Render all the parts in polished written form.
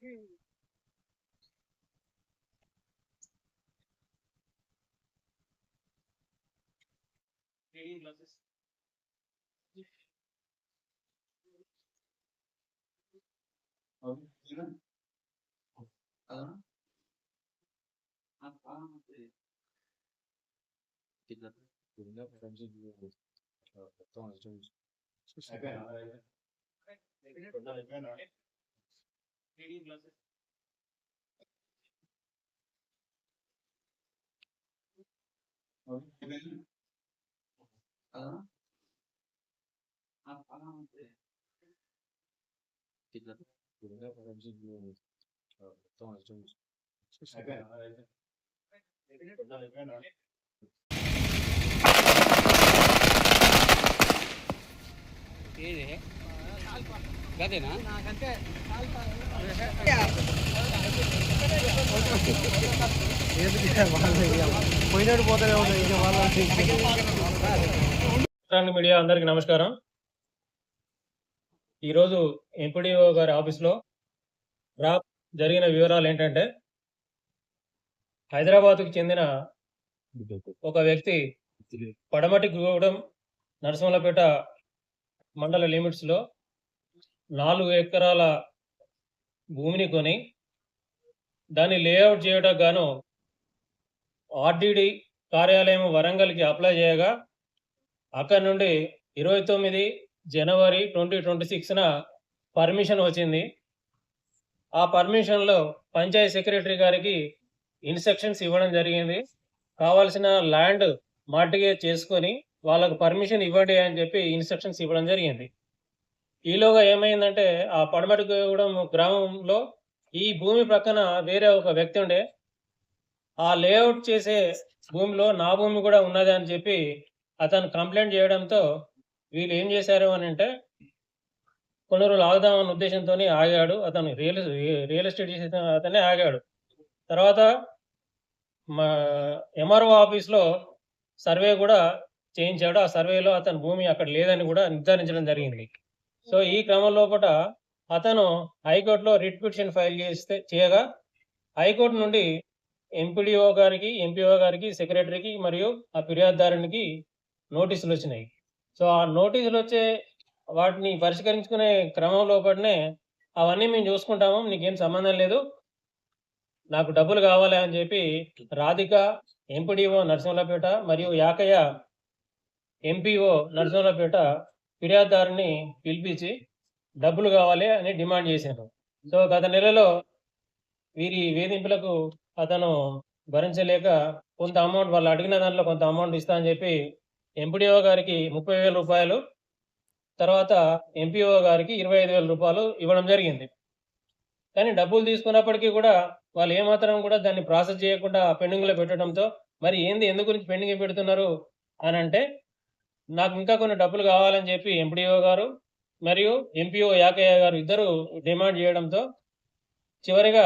Reading glasses. Reading glasses. ఏది గదేనా నాకంటే పోయినట్టు పోతూనే ఉన్నాయి. మీడియా అందరికి నమస్కారం. ఈరోజు ఎంపీడీఓ గారి ఆఫీస్లో జరిగిన వివరాలు ఏంటంటే, హైదరాబాద్కు చెందిన ఒక వ్యక్తి పడమటిగూడెం నరసింహులపేట మండల లిమిట్స్లో 4 ఎకరాల భూమిని కొని దాన్ని లేఅవుట్ చేయడానికి గాను ఆర్డీడీ కార్యాలయం వరంగల్కి అప్లై చేయగా అక్కడి నుండి 29 జనవరి 2026న పర్మిషన్ వచ్చింది. ఆ పర్మిషన్లో పంచాయతీ సెక్రటరీ గారికి ఇన్స్ట్రక్షన్స్ ఇవ్వడం జరిగింది. కావాల్సిన ల్యాండ్ మార్టిగేజ్ చేసుకొని వాళ్ళకు పర్మిషన్ ఇవ్వండి అని చెప్పి ఇన్స్ట్రక్షన్స్ ఇవ్వడం జరిగింది. ఈలోగా ఏమైందంటే, ఆ పడమటిగూడెం గ్రామంలో ఈ భూమి ప్రక్కన వేరే ఒక వ్యక్తి ఉండే, ఆ లేఅవుట్ చేసే భూమిలో నా భూమి కూడా ఉన్నది అని చెప్పి అతను కంప్లైంట్ చేయడంతో వీళ్ళు ఏం చేశారు అని అంటే, కొన్ని రోజులు ఆగుదామన్న ఉద్దేశంతో ఆగాడు. అతను రియల్ ఎస్టేట్ చేసే అతనే ఆగాడు. తర్వాత మా ఎంఆర్ఓ ఆఫీస్లో సర్వే కూడా చేయించాడు. ఆ సర్వేలో అతని భూమి అక్కడ లేదని కూడా నిర్ధారించడం జరిగింది. సో ఈ క్రమం లోపల అతను హైకోర్టులో రిట్ పిటిషన్ ఫైల్ చేయగా హైకోర్టు నుండి ఎంపీడీఓ గారికి, ఎంపీఓ గారికి, సెక్రటరీకి మరియు ఆ ఫిర్యాదుదారునికి నోటీసులు వచ్చినాయి. సో ఆ నోటీసులు వచ్చే వాటిని పరిష్కరించుకునే క్రమం లోపలనే అవన్నీ మేము చూసుకుంటాము, నీకేం సంబంధం లేదు, నాకు డబ్బులు కావాలి అని చెప్పి రాధిక ఎంపీడీఓ నరసింహులపేట మరియు యాకయ్య ఎంపీఓ నరసింహులపేట ఫిర్యాదుదారుని పిలిపించి డబ్బులు కావాలి అని డిమాండ్ చేశారు. సో గత నెలలో వీరి వేధింపులకు అతను భరించలేక కొంత అమౌంట్, వాళ్ళు అడిగిన దాంట్లో కొంత అమౌంట్ ఇస్తా అని చెప్పి ఎంపీడీఓ గారికి 30,000 రూపాయలు, తర్వాత ఎంపీఓ గారికి 25,000 రూపాయలు ఇవ్వడం జరిగింది. కానీ డబ్బులు తీసుకున్నప్పటికీ కూడా వాళ్ళు ఏమాత్రం కూడా దాన్ని ప్రాసెస్ చేయకుండా పెండింగ్లో పెట్టడంతో, మరి ఎందుకు గురించి పెండింగ్ పెడుతున్నారు అని అంటే, నాకు ఇంకా కొన్ని డబ్బులు కావాలని చెప్పి ఎంపీడీఓ గారు మరియు ఎంపీఓ యాకయ్య గారు ఇద్దరు డిమాండ్ చేయడంతో చివరిగా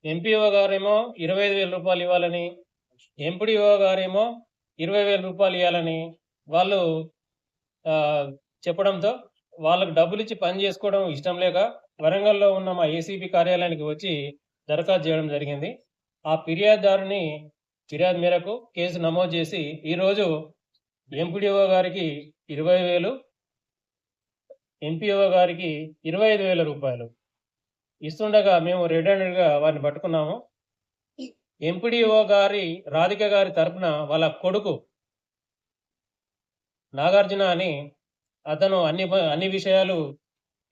ఎంపీఓ గారేమో 25,000 రూపాయలు ఇవ్వాలని, ఎంపీడీఓ గారేమో 20,000 రూపాయలు ఇవ్వాలని వాళ్ళు చెప్పడంతో వాళ్ళకు డబ్బులు ఇచ్చి పని చేసుకోవడం ఇష్టం లేక వరంగల్లో ఉన్న మా ఏసీబీ కార్యాలయానికి వచ్చి దరఖాస్తు చేయడం జరిగింది. ఆ ఫిర్యాదు మేరకు కేసు నమోదు చేసి ఈరోజు ఎంపీడీఓ గారికి 20,000, ఎంపీఓ గారికి 25,000 రూపాయలు ఇస్తుండగా మేము రెడ్ హ్యాండెడ్గా వారిని పట్టుకున్నాము. ఎంపీడీఓ గారి రాధిక గారి తరఫున వాళ్ళ కొడుకు నాగార్జున అని అతను అన్ని విషయాలు,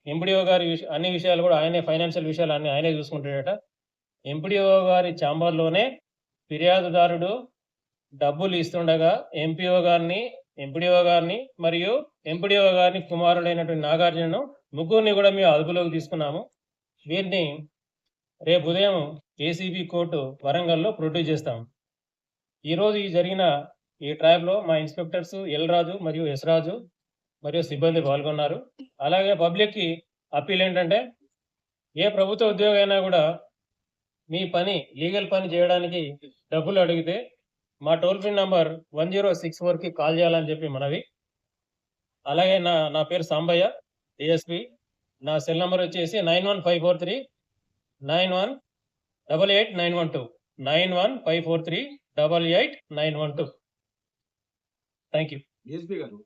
ఎంపీడీఓ గారి అన్ని విషయాలు కూడా ఆయనే, ఫైనాన్షియల్ విషయాలు అన్ని ఆయనే చూసుకుంటాడట. ఎంపీడీఓ గారి ఛాంబర్లోనే ఫిర్యాదుదారుడు డబ్బులు ఇస్తుండగా ఎంపీఓ గారిని మరియు ఎంపీడీఓ గారిని కుమారుడైనటువంటి నాగార్జునను ముగ్గురిని కూడా మేము అదుపులోకి తీసుకున్నాము. వీరిని రేపు ఉదయం ఏసీబీ కోర్టు వరంగల్లో ప్రొడ్యూస్ చేస్తాం. ఈరోజు జరిగిన ఈ ట్రయల్లో మా ఇన్స్పెక్టర్స్ ఎల్ రాజు మరియు ఎస్ రాజు మరియు సిబ్బంది పాల్గొన్నారు. అలాగే పబ్లిక్కి అప్పీల్ ఏంటంటే, ఏ ప్రభుత్వ ఉద్యోగం అయినా కూడా మీ లీగల్ పని చేయడానికి డబ్బులు అడిగితే మా టోల్ ఫ్రీ నంబర్ 1064కి కాల్ చేయాలని చెప్పి మనవి. అలాగే నా పేరు సాంబయ్య, ఏఎస్పీ. నా సెల్ నెంబర్ వచ్చేసి 915439 91888912 9154388912. Thank you. ఎస్పీ గారు